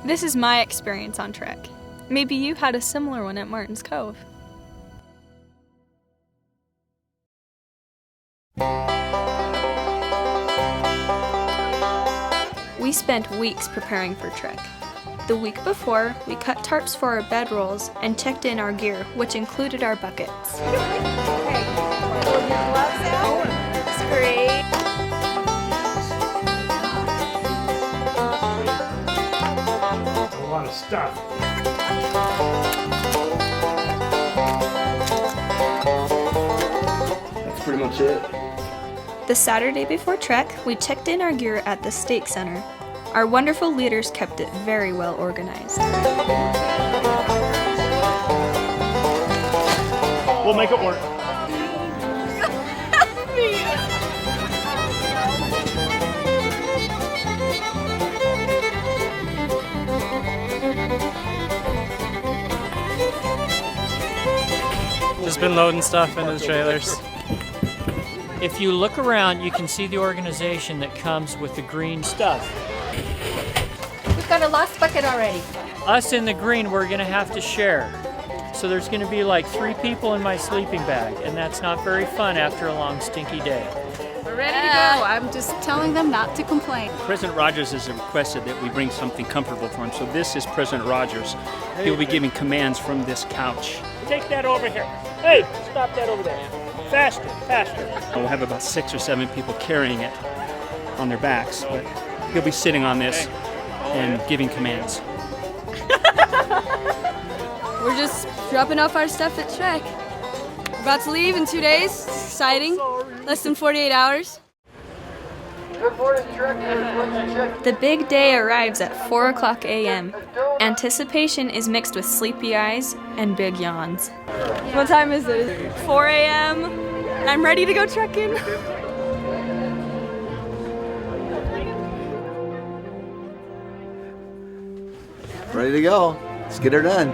This is my experience on trek. Maybe you had a similar one at Martin's Cove. We spent weeks preparing for trek. The week before, we cut tarps for our bedrolls and checked in our gear, which included our buckets. Hey, pull your gloves out. That's great. A lot of stuff. That's pretty much it. The Saturday before trek, we checked in our gear at the Stake Center. Our wonderful leaders kept it very well organized. We'll make it work. Just been loading stuff into the trailers. If you look around, you can see the organization that comes with the green stuff. We've got a lost bucket already. Us in the green, we're gonna have to share. So there's gonna be like 3 people in my sleeping bag, and that's not very fun after a long, stinky day. We're ready to go. I'm just telling them not to complain. President Rogers has requested that we bring something comfortable for him, so this is President Rogers. He'll be giving commands from this couch. Take that over here. Hey, stop that over there. Faster, faster. We'll have about 6 or 7 people carrying it on their backs, but he'll be sitting on this and giving commands. We're just dropping off our stuff at Trek. We're about to leave in 2 days. It's exciting. Less than 48 hours. The big day arrives at 4 o'clock a.m. Anticipation is mixed with sleepy eyes and big yawns. What time is it? 4 a.m. I'm ready to go trekking. Ready to go. Let's get her done.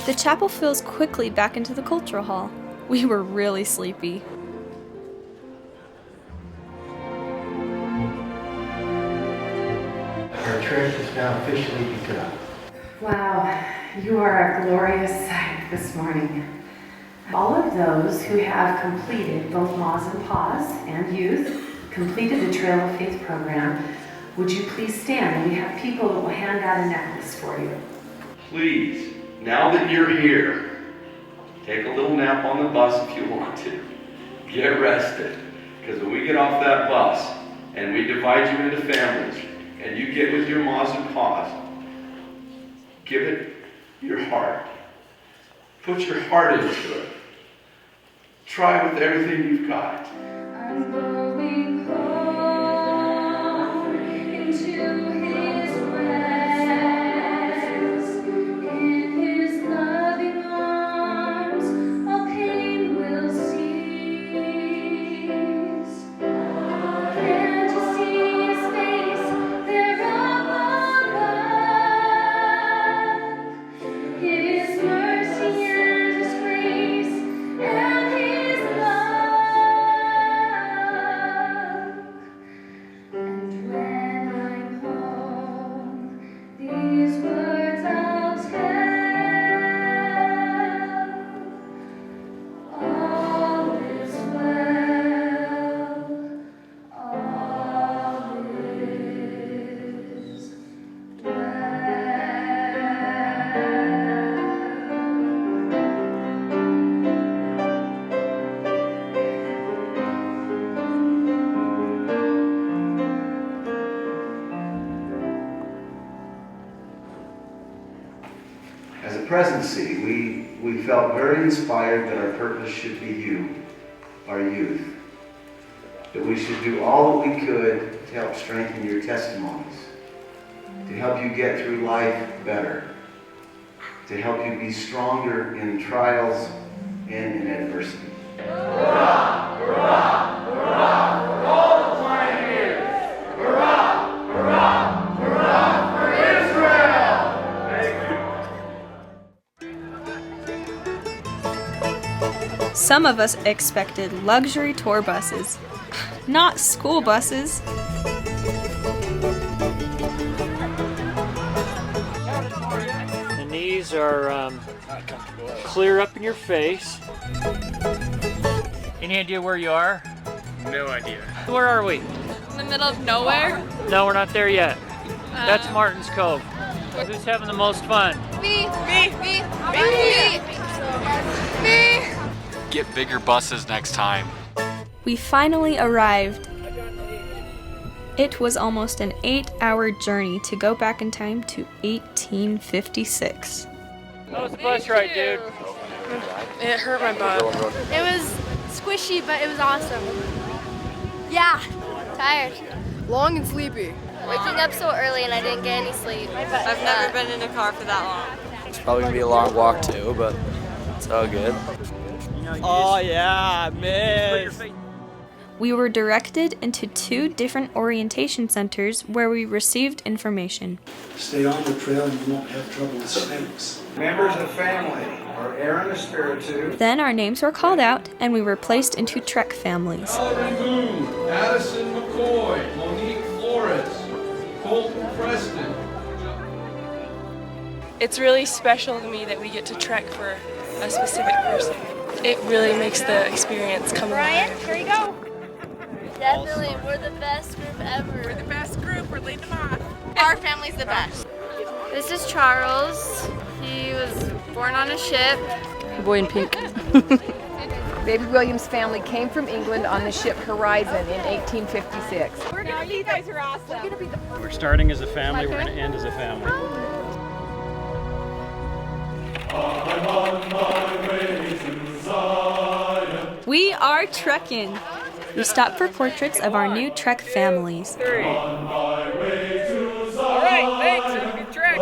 The chapel fills quickly back into the cultural hall. We were really sleepy. Our trek is now officially begun. Wow, you are a glorious sight this morning. All of those who have completed both Ma's and Pa's and youth, completed the Trail of Faith program, would you please stand, and we have people that will hand out a necklace for you. Please, now that you're here, take a little nap on the bus if you want to. Get rested, because when we get off that bus and we divide you into families and you get with your Ma's and Pa's, give it your heart. Put your heart into it. Try with everything you've got. I'm going home into his rest. In his loving arms, all pain will cease. Can't you see his face there up above? His mercy and his grace and his love. And when I'm home, these words I'll tell. All is well. All is As a presidency, we felt very inspired that our purpose should be you, our youth. That we should do all that we could to help strengthen your testimonies, to help you get through life better, to help you be stronger in trials and in adversity. Hurrah! Hurrah! Hurrah! For all the pioneers! Hurrah! Hurrah! Hurrah for Israel! Thank you. Some of us expected luxury tour buses, not school buses. The knees are clear up in your face. Any idea where you are? No idea. Where are we? In the middle of nowhere. No, we're not there yet. That's Martin's Cove. Who's having the most fun? Me. Get bigger buses next time. We finally arrived. It was almost an 8-hour journey to go back in time to 1856. How was the bus ride, dude? It hurt my butt. It was squishy, but it was awesome. Yeah, tired. Long and sleepy. Waking up so early and I didn't get any sleep. I've never been in a car for that long. It's probably gonna be a long walk too, but it's all good. Oh yeah, miss. We were directed into 2 different orientation centers where we received information. Stay on the trail and you won't have trouble with snakes. Members of the family are Aaron Espiritu. Then our names were called out and we were placed into Trek families. Valerie Boone, Addison McCoy, Monique Flores, Colton Preston. It's really special to me that we get to trek for a specific person. It really makes the experience come alive. Ryan, here you go. Definitely, we're the best group ever. We're the best group. We're leading them on. Our family's the best. This is Charles. He was born on a ship. The boy in pink. Baby William's family came from England on the ship Horizon in 1856. You guys are awesome. We're starting as a family, we're going to end as a family. We are trekking. We stopped for portraits of our new Trek families. 3. All right, thanks. You can trek.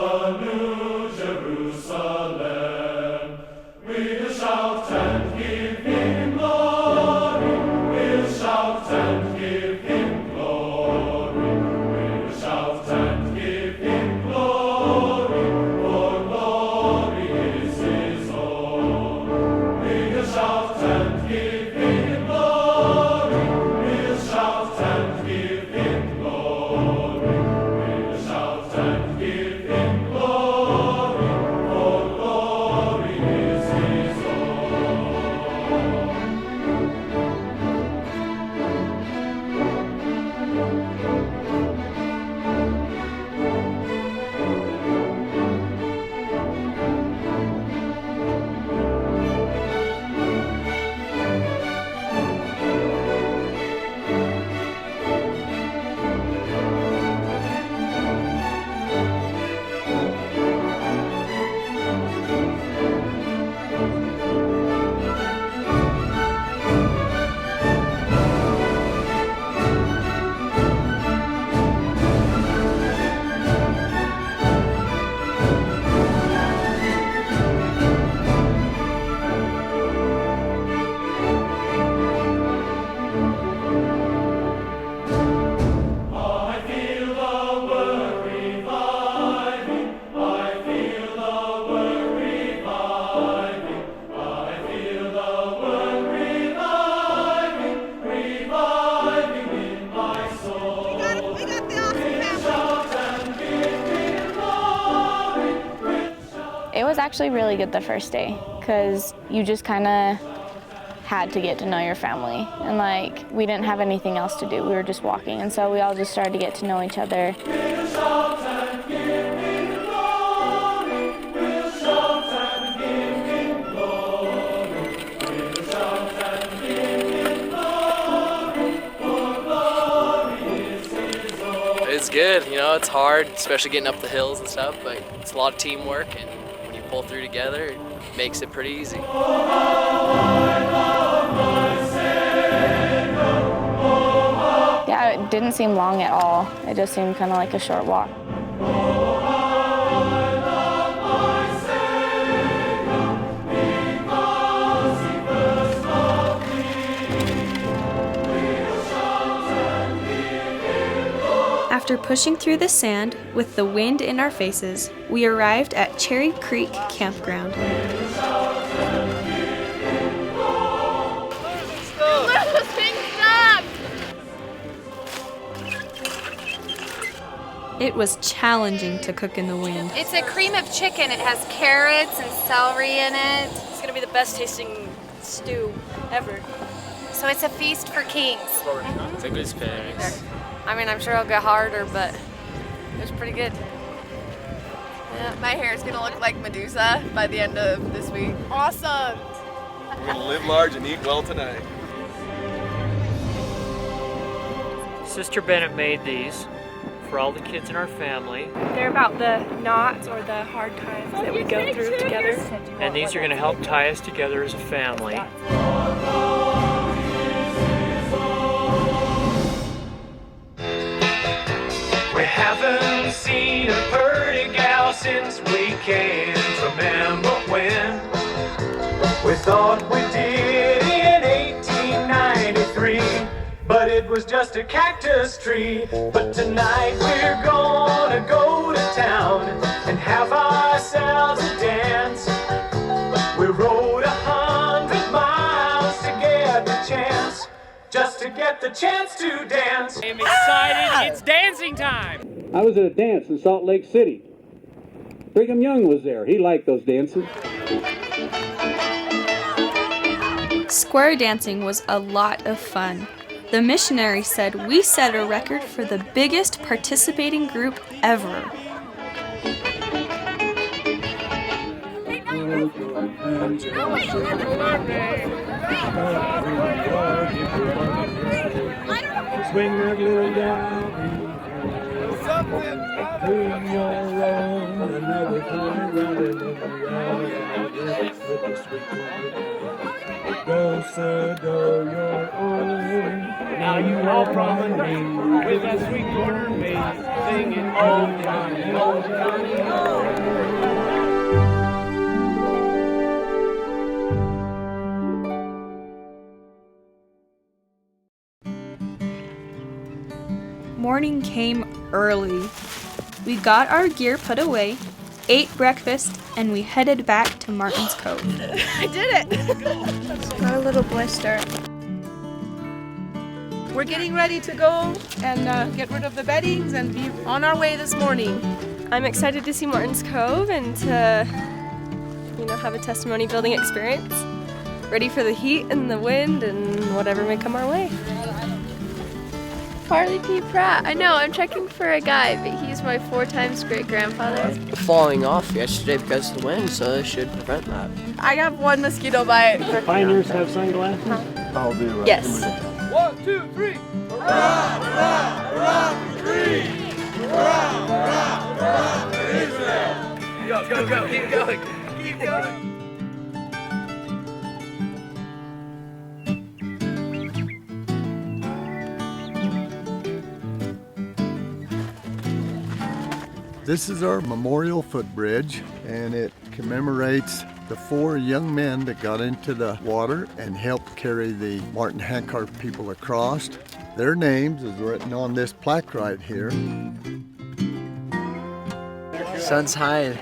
It was actually really good the first day because you just kind of had to get to know your family, and like we didn't have anything else to do. We were just walking, and so we all just started to get to know each other. It's good, you know, it's hard, especially getting up the hills and stuff, but it's a lot of teamwork, and when you pull through together, it makes it pretty easy. Yeah, it didn't seem long at all. It just seemed kind of like a short walk. After pushing through the sand with the wind in our faces, we arrived at Cherry Creek Campground. It was challenging to cook in the wind. It's a cream of chicken. It has carrots and celery in it. It's gonna be the best tasting stew ever. So it's a feast for kings. It's a good experience. I mean, I'm sure it'll get harder, but it was pretty good. Yeah, my hair is gonna look like Medusa by the end of this week. Awesome! We're gonna live large and eat well tonight. Sister Bennett made these for all the kids in our family. They're about the knots or the hard times that we go through together. And these are going to help tie us together as a family. We haven't seen a pretty gal since we can remember when. We thought we did in 1893. But it was just a cactus tree. But tonight we're gonna go to town and have ourselves a dance. We rode 100 miles to get the chance, just to get the chance to dance. I'm excited, it's dancing time! I was at a dance in Salt Lake City. Brigham Young was there, he liked those dances. Square dancing was a lot of fun. The missionary said we set a record for the biggest participating group ever. Swing that little down. Bring your own, another time with the sweet go, sir, go your own. Now you all promenade with that sweet corner maid, singing old Johnny, old Johnny, old. Morning came early. We got our gear put away, ate breakfast, and we headed back to Martin's Cove. I did it! Got a little blister. We're getting ready to go and get rid of the beddings and be on our way this morning. I'm excited to see Martin's Cove and to, have a testimony building experience. Ready for the heat and the wind and whatever may come our way. Farley P. Pratt. I know, I'm checking for a guy, but he's my 4 times great-grandfather. Falling off yesterday because of the wind, so it should prevent that. I have 1 mosquito bite. Pioneers have sunglasses? I'll do it. Yes. 1, 2, 3. Hurrah, hurrah, hurrah for trees. Hurrah, hurrah, hurrah for Israel. Go, go, go, keep going, keep going. This is our memorial footbridge, and it commemorates the 4 young men that got into the water and helped carry the Martin handcart people across. Their names is written on this plaque right here. Sun's high.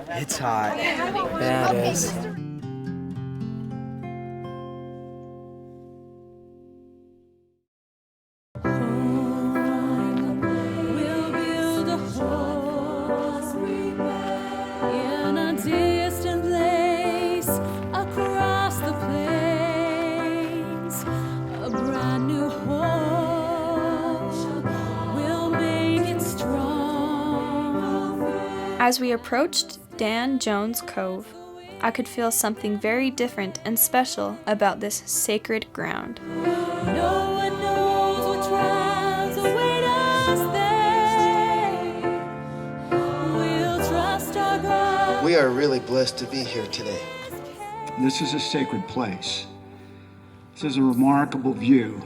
It's hot. Yeah, it is. As we approached Dan Jones Cove, I could feel something very different and special about this sacred ground. No one knows what trials await us there. We'll trust our God. We are really blessed to be here today. This is a sacred place. This is a remarkable view.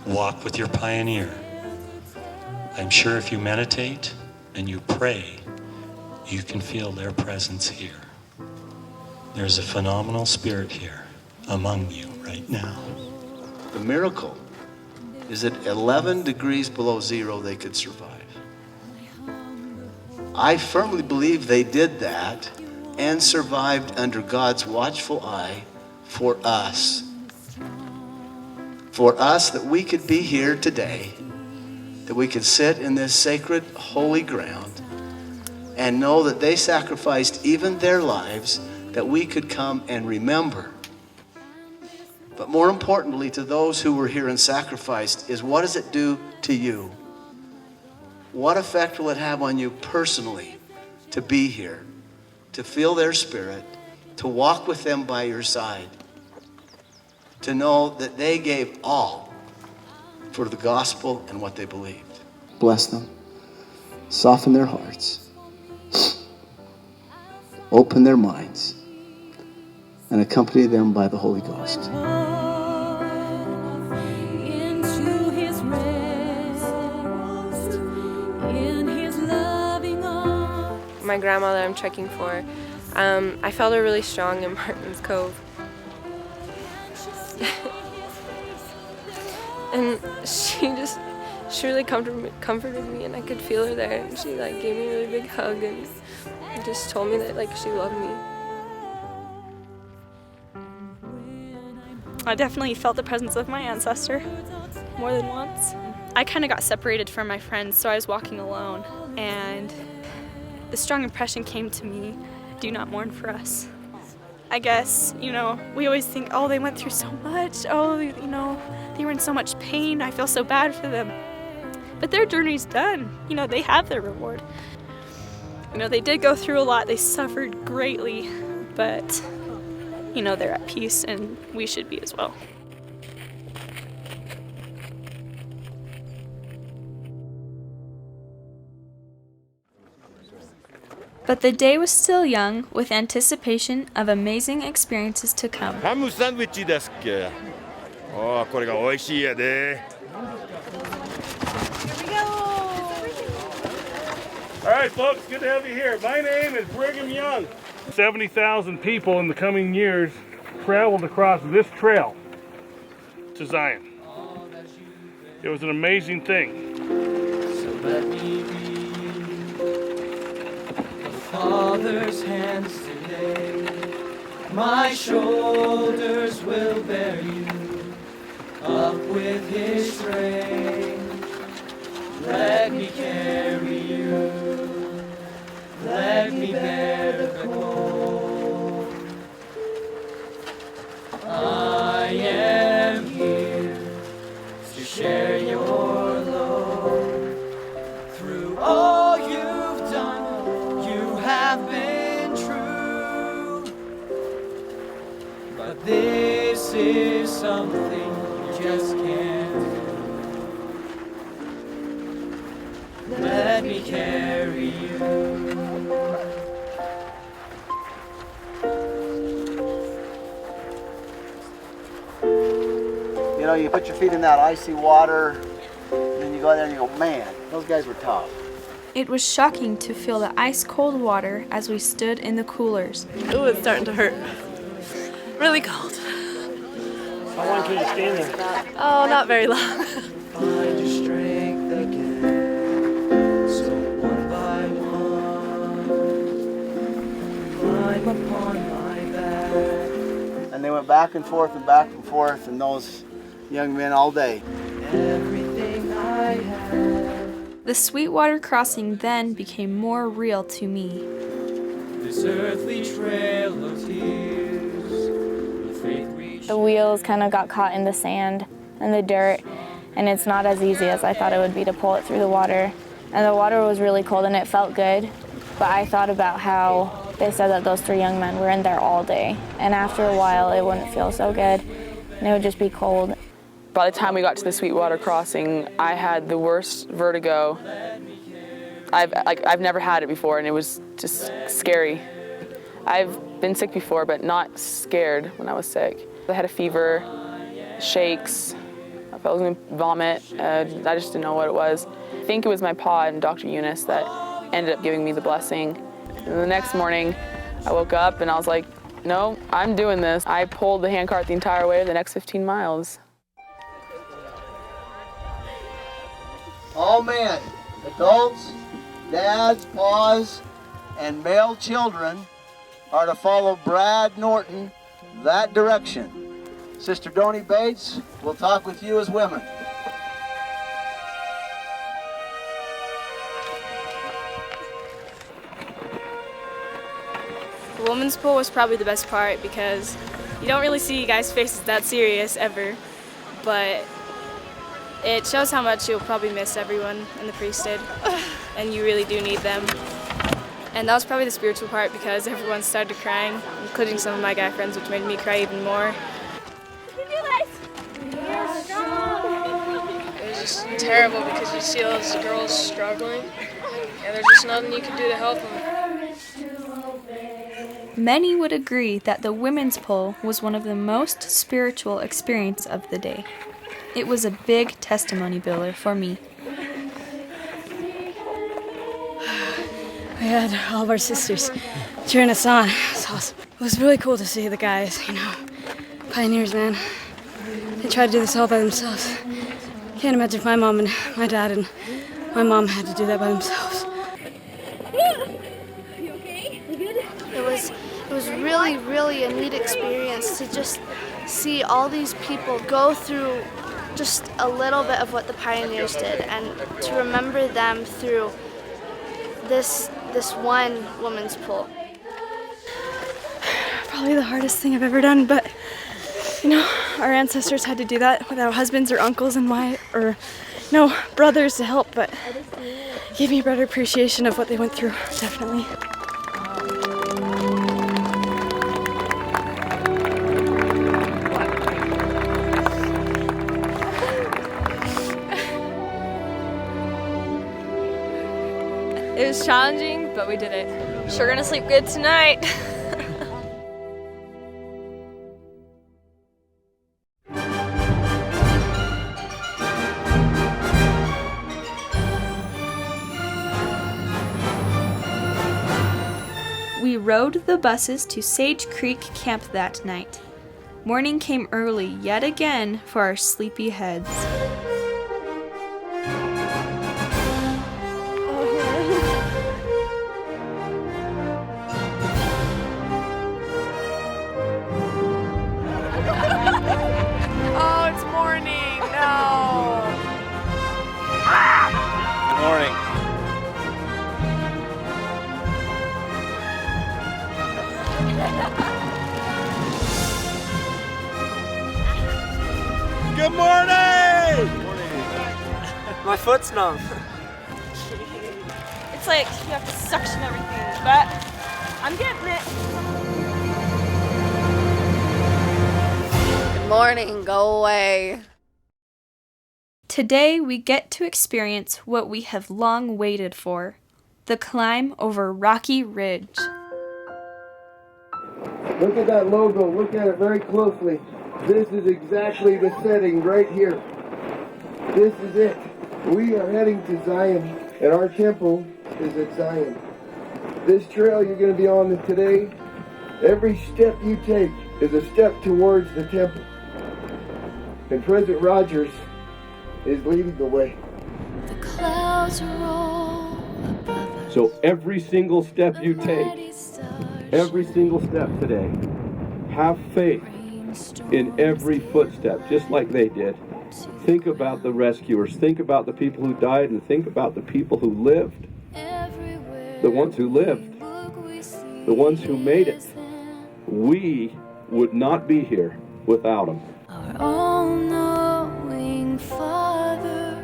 Walk with your pioneer. I'm sure if you meditate and you pray, you can feel their presence here. There's a phenomenal spirit here among you right now. The miracle is at 11 degrees below zero they could survive. I firmly believe they did that and survived under God's watchful eye for us. For us, that we could be here today that we could sit in this sacred, holy ground and know that they sacrificed even their lives that we could come and remember. But more importantly, to those who were here and sacrificed, is what does it do to you? What effect will it have on you personally to be here, to feel their spirit, to walk with them by your side, to know that they gave all for the gospel and what they believed? Bless them, soften their hearts, open their minds, and accompany them by the Holy Ghost. My grandma that I'm trekking for, I felt her really strong in Martin's Cove. And she really comforted me, and I could feel her there, and she like gave me a really big hug and just told me that like she loved me. I definitely felt the presence of my ancestor more than once. I kind of got separated from my friends, so I was walking alone, and the strong impression came to me, do not mourn for us. I guess, we always think, oh, they went through so much, oh, they were in so much pain, I feel so bad for them. But their journey's done, they have their reward. They did go through a lot, they suffered greatly, but, they're at peace, and we should be as well. But the day was still young, with anticipation of amazing experiences to come. ハムサンドイッチですっけ。ああ、これが美味しいやで。All right, folks, good to have you here. My name is Brigham Young. 70,000 people in the coming years traveled across this trail to Zion. It was an amazing thing. So let me be the Father's hands today. My shoulders will bear you up with His strength. Let me carry you. Let me bear the cold. I am here to share your load. Through all you've done, you have been true. But this is something you just can't do. Let me carry you. You put your feet in that icy water, and then you go in there and you go, man, those guys were tough. It was shocking to feel the ice-cold water as we stood in the coolers. Ooh, it's starting to hurt. Really cold. How long can you stand there? Oh, not very long. Find your strength again. So one by one, climb upon my back. And they went back and forth, and those young men all day. Everything I have. The Sweetwater crossing then became more real to me. This earthly trail of tears. The faith reached. The wheels kind of got caught in the sand and the dirt, and it's not as easy as I thought it would be to pull it through the water. And the water was really cold and it felt good, but I thought about how they said that those 3 young men were in there all day, and after a while it wouldn't feel so good, and it would just be cold. By the time we got to the Sweetwater crossing, I had the worst vertigo. I've never had it before, and it was just scary. I've been sick before, but not scared when I was sick. I had a fever, shakes, I felt I was going to vomit. I just didn't know what it was. I think it was my pa and Dr. Eunice that ended up giving me the blessing. And the next morning, I woke up and I was like, no, I'm doing this. I pulled the handcart the entire way the next 15 miles. All men, adults, dads, paws, and male children are to follow Brad Norton that direction. Sister Donnie Bates will talk with you as women. women's pool was probably the best part because you don't really see guys' faces that serious ever, but it shows how much you'll probably miss everyone in the priesthood, and you really do need them. And that was probably the spiritual part because everyone started crying, including some of my guy friends, which made me cry even more. It was just terrible because you see all those girls struggling, and there's just nothing you can do to help them. Many would agree that the women's pole was one of the most spiritual experiences of the day. It was a big testimony builder for me. We had all of our sisters cheering us on. It was awesome. It was really cool to see the guys, pioneers, man. They tried to do this all by themselves. Can't imagine if my mom and my dad and my mom had to do that by themselves. It was really, really a neat experience to just see all these people go through just a little bit of what the pioneers did, and to remember them through this one woman's pool. Probably the hardest thing I've ever done, but our ancestors had to do that without husbands or uncles and brothers to help, but it gave me a better appreciation of what they went through, definitely. It was challenging, but we did it. Sure gonna sleep good tonight. We rode the buses to Sage Creek Camp that night. Morning came early yet again for our sleepy heads. Oh, it's morning. No. Good morning. Good morning! My foot's numb. It's like you have to suction everything, but I'm getting it. Good morning, go away. Today we get to experience what we have long waited for, the climb over Rocky Ridge. Look at that logo. Look at it very closely. This is exactly the setting right here. This is it. We are heading to Zion, and our temple is at Zion. This trail you're going to be on today, every step you take is a step towards the temple. And President Rogers is leading the way. The clouds roll above us. So every single step you take, every single step today, have faith in every footstep, just like they did. Think about the rescuers, think about the people who died, and think about the people who lived. The ones who lived, the ones who made it. We would not be here without them. Our all-knowing Father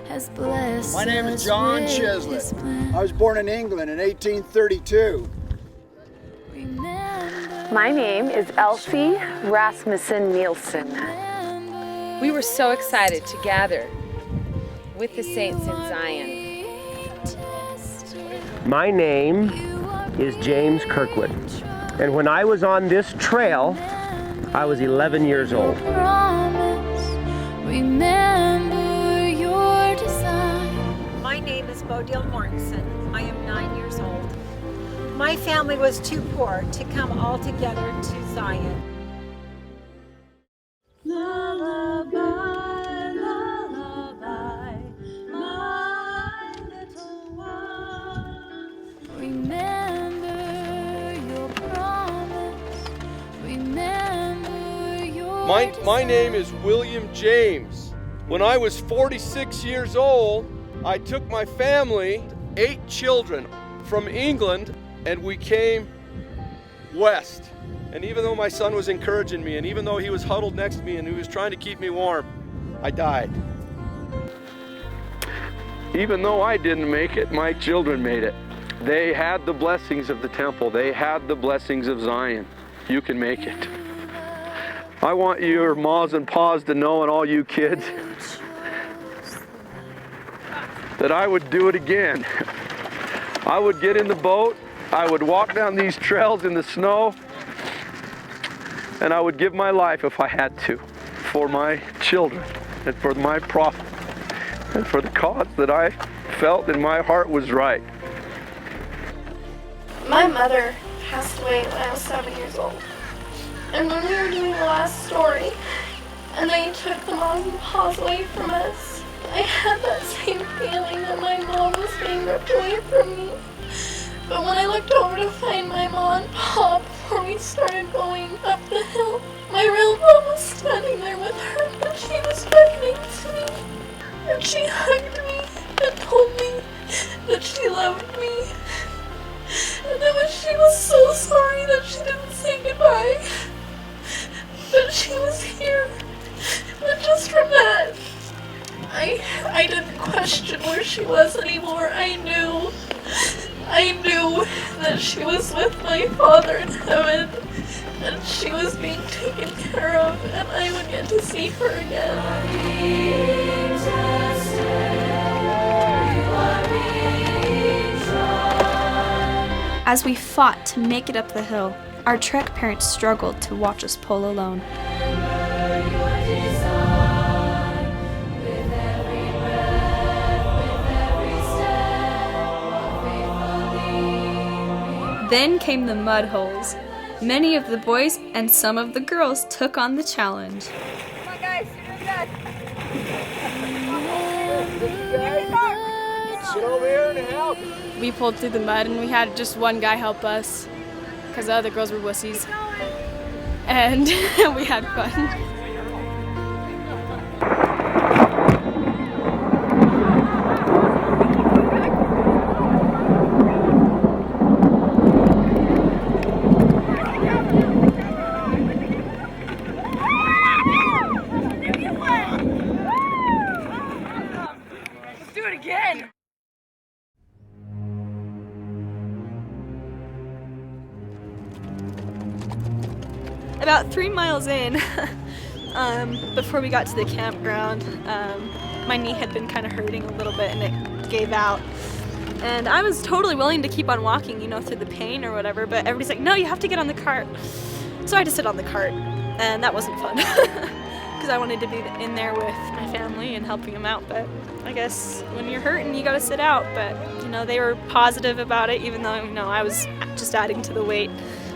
has blessed. My name is John Chislett. I was born in England in 1832. My name is Elsie Rasmussen Nielsen. We were so excited to gather with the saints in Zion. My name is James Kirkwood, and when I was on this trail, I was 11 years old. Remember your design. My name is Bodil Mortensen. I am 9 years old. My family was too poor to come all together to Zion. Lullaby, lullaby, my little one. Remember your promise. Remember your My name is William James. When I was 46 years old, I took my family, 8 children, from England, and we came west. And even though my son was encouraging me, and even though he was huddled next to me and he was trying to keep me warm, I died. Even though I didn't make it, my children made it. They had the blessings of the temple. They had the blessings of Zion. You can make it. I want your ma's and pa's to know, and all you kids, that I would do it again. I would get in the boat, I would walk down these trails in the snow, and I would give my life if I had to, for my children and for my prophet and for the cause that I felt in my heart was right. My mother passed away when I was 7 years old. And when we were doing the last story, and they took the moms and paws away from us, I had that same feeling that my mom was being ripped away from me. But when I looked over to find my mom and pa before we started going up the hill, my real mom was standing there with her, and she was beckoning to me. And she hugged me and told me that she loved me. And that she was so sorry that she didn't say goodbye. But she was here. But just from that, I didn't question where she was anymore. I knew that she was with my Father in heaven, and she was being taken care of, and I would get to see her again. As we fought to make it up the hill, our Trek parents struggled to watch us pull alone. Then came the mud holes. Many of the boys and some of the girls took on the challenge. Come on, guys, you're doing good. Get over here and help. We pulled through the mud and we had just one guy help us because the other girls were wussies. And we had fun. Let's do it again. About 3 miles in, before we got to the campground, my knee had been kind of hurting a little bit and it gave out. And I was totally willing to keep on walking, you know, through the pain or whatever, but everybody's like, no, you have to get on the cart. So I had to sit on the cart, and that wasn't fun, because I wanted to be in there with my family and helping them out, but I guess when you're hurting, you gotta sit out. But, you know, they were positive about it, even though, you know, I was just adding to the weight.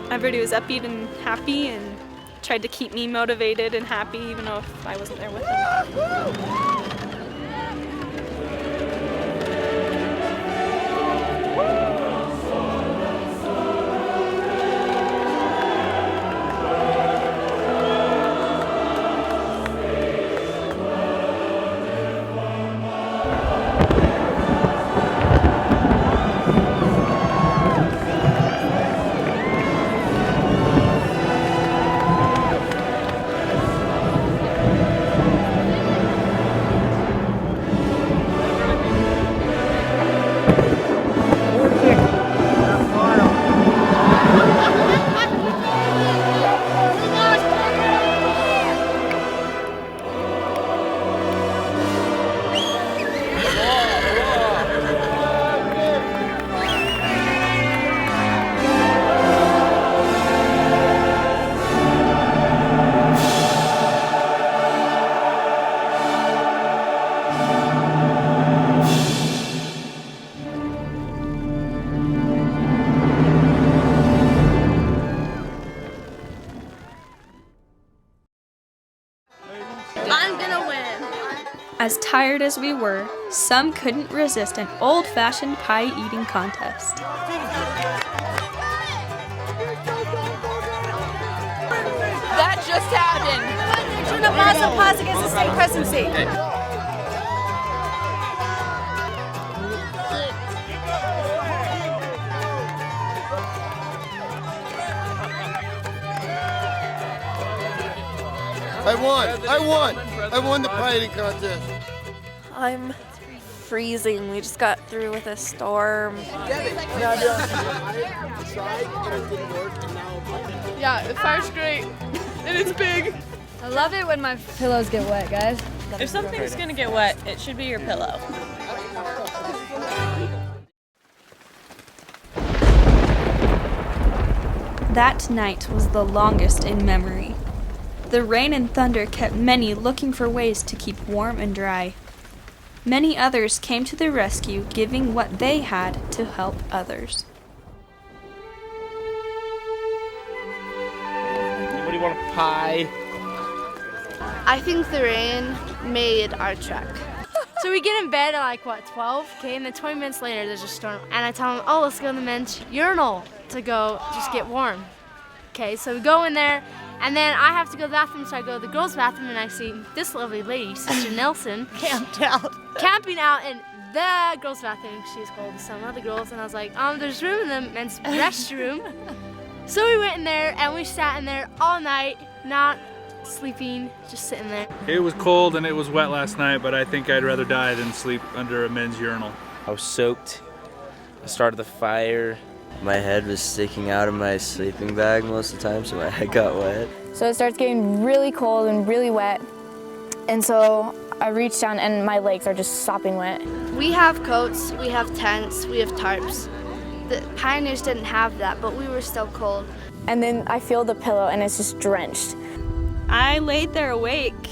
Everybody was upbeat and happy and tried to keep me motivated and happy, even though if I wasn't there with them. I'm gonna win. As tired as we were, some couldn't resist an old-fashioned pie-eating contest. That just happened. Turn up Mazel Paz against the state presidency. I won the piloting contest. I'm freezing. We just got through with a storm. Yeah, the fire's great. And it's big. I love it when my pillows get wet, guys. If something's gonna get wet, it should be your pillow. That night was the longest in memory. The rain and thunder kept many looking for ways to keep warm and dry. Many others came to the rescue, giving what they had to help others. Anybody want a pie? I think the rain made our trek. So we get in bed at like, what, 12? Okay, and then 20 minutes later there's a storm. And I tell them, oh, let's go in the men's urinal to go just get warm. Okay, so we go in there, and then I have to go to the bathroom, so I go to the girls' bathroom, and I see this lovely lady, Sister Nelson, camping out in the girls' bathroom. She's called some other girls, and I was like, there's room in the men's restroom. So we went in there, and we sat in there all night, not sleeping, just sitting there. It was cold and it was wet last night, but I think I'd rather die than sleep under a men's urinal. I was soaked. I started the fire. My head was sticking out of my sleeping bag most of the time, so my head got wet. So it starts getting really cold and really wet. And so I reach down and my legs are just sopping wet. We have coats, we have tents, we have tarps. The pioneers didn't have that, but we were still cold. And then I feel the pillow and it's just drenched. I laid there awake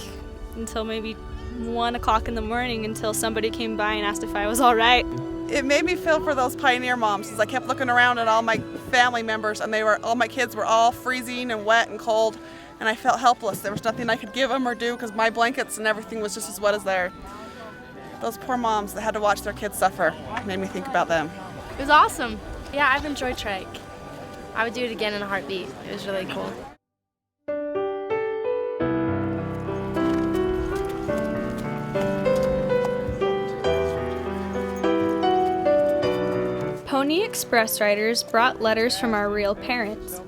until maybe 1 o'clock in the morning until somebody came by and asked if I was all right. It made me feel for those pioneer moms as I kept looking around at all my family members, and all my kids were all freezing and wet and cold, and I felt helpless. There was nothing I could give them or do because my blankets and everything was just as wet as theirs. Those poor moms that had to watch their kids suffer made me think about them. It was awesome. Yeah, I've enjoyed trek. I would do it again in a heartbeat. It was really cool. Pony Express riders brought letters from our real parents.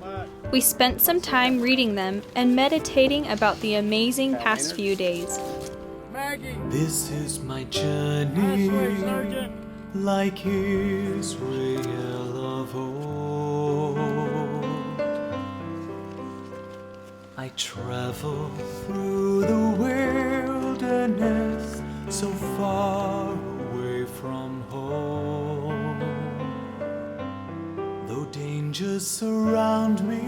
We spent some time reading them and meditating about the amazing past few days. This is my journey, like Israel of old. I travel through the wilderness, so far away from home. Though dangers surround me,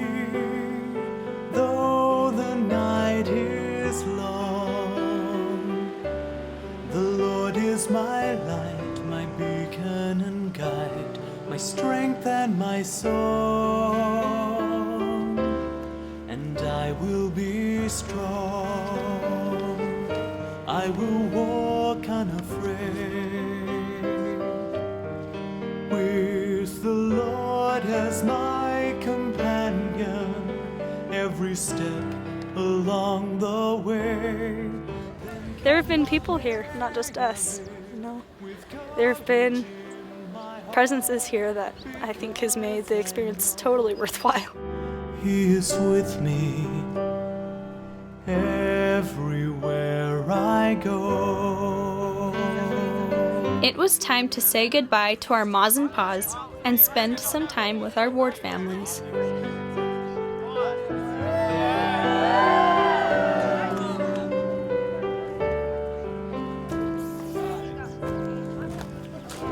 though the night is long, the Lord is my light, my beacon and guide, my strength and my song, and I will be strong, I will walk unafraid, with the Lord as my companion, every step along the way. There have been people here, not just us. There have been presences here that I think has made the experience totally worthwhile. He is with me everywhere I go. It was time to say goodbye to our ma's and pa's and spend some time with our ward families.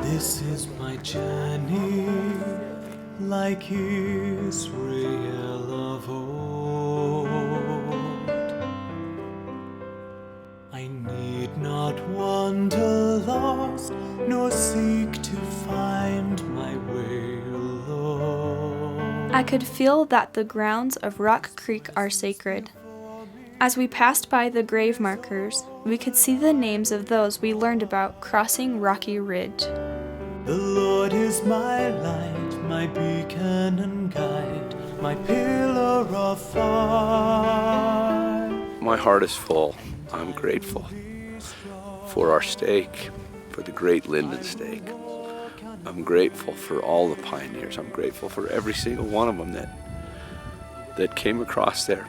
This is my journey, like Israel of old. I need not wander lost, nor seek to find my way alone. I could feel that the grounds of Rock Creek are sacred. As we passed by the grave markers, we could see the names of those we learned about crossing Rocky Ridge. The Lord is my light, my beacon and guide, my pillar of fire. My heart is full. I'm grateful for our stake, for the great Lindon stake. I'm grateful for all the pioneers. I'm grateful for every single one of them that came across there.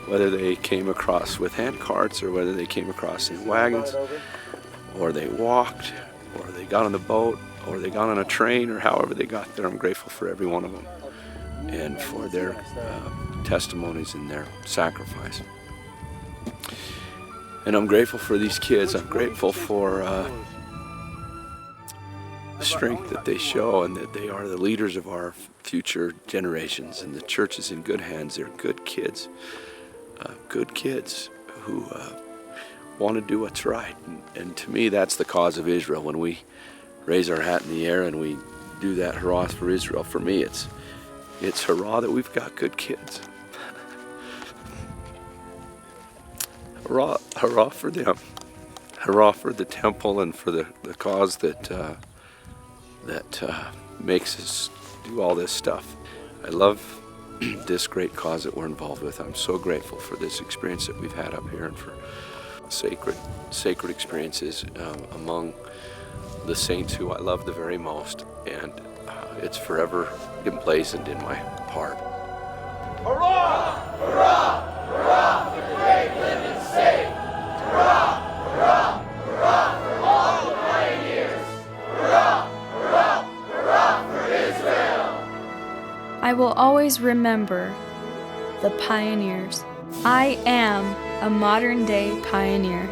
whether they came across with hand carts or whether they came across in wagons, or they walked, or they got on the boat, or they got on a train, or however they got there. I'm grateful for every one of them and for their testimonies and their sacrifice. And I'm grateful for these kids. I'm grateful for the strength that they show and that they are the leaders of our future generations. And the church is in good hands. They're good kids who want to do what's right. And to me, that's the cause of Israel. When we raise our hat in the air and we do that hurrah for Israel, for me, it's hurrah that we've got good kids. Hurrah for them. Hurrah for the temple and for the cause that makes us do all this stuff. I love this great cause that we're involved with. I'm so grateful for this experience that we've had up here and for sacred experiences among the saints who I love the very most. And it's forever emblazoned in my heart. Hurrah! Hurrah! Hurrah for the great Lindon state! Hurrah! Hurrah! Hurrah for all the pioneers! Hurrah! Hurrah! Hurrah for Israel! I will always remember the pioneers. I am a modern-day pioneer.